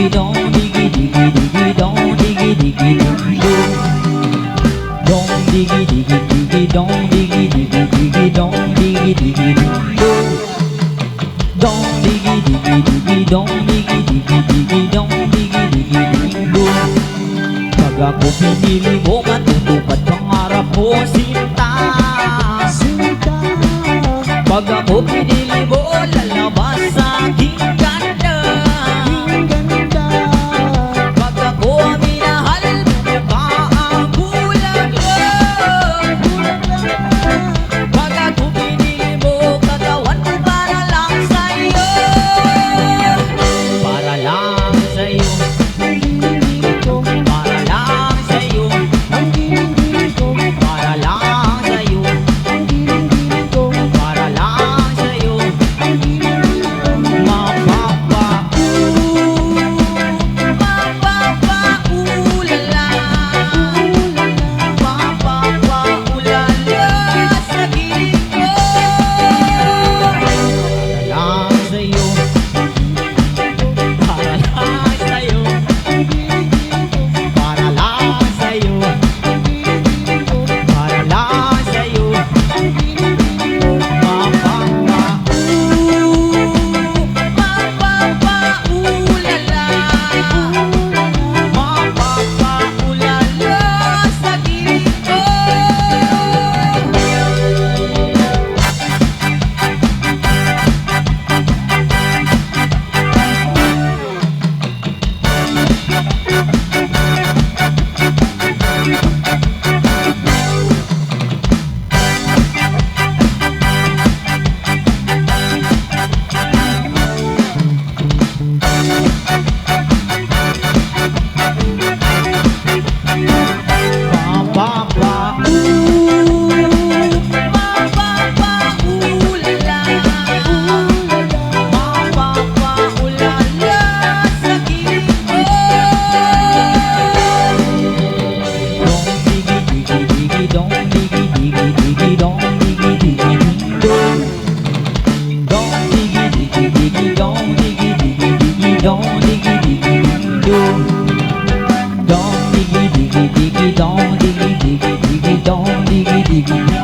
dong, digi digi digi dong, digi digi dong dong. Dong digi digi digi dong, digi digi digi dong, digi digi dong dong. Dong digi digi digi dong, digi digi digi dong, digi digi dong dong. Pag ako pinili mo, matutupad pangarap mo, sinta. Pag ako pinili mo, lalabas sa aking ganda. Pag ako minahal mo, mukha ang bulaklak. Pag ako pinili mo, katawan ko para lang sa'yo. Para lang sa'yo. Para lang sa'yo. Para lang sa'yo. Para lang sa'yo. Mapapaulala. Mapapaulala sa piling ko. Para lang sa'yo. Para lang sa'yo. Para lang sa'yo. Para lang sa'yo. Mapapaulala. Mapapaulala sa piling ko. Mapapaulala. Mapapaulala sa piling ko. Dong digi digi digi dong, digi digi digi dong. Dong digi digi digi dong, digi digi digi dong, digi digi dong. Dong digi digi digi dong, digi digi digi dong, digi digi dong.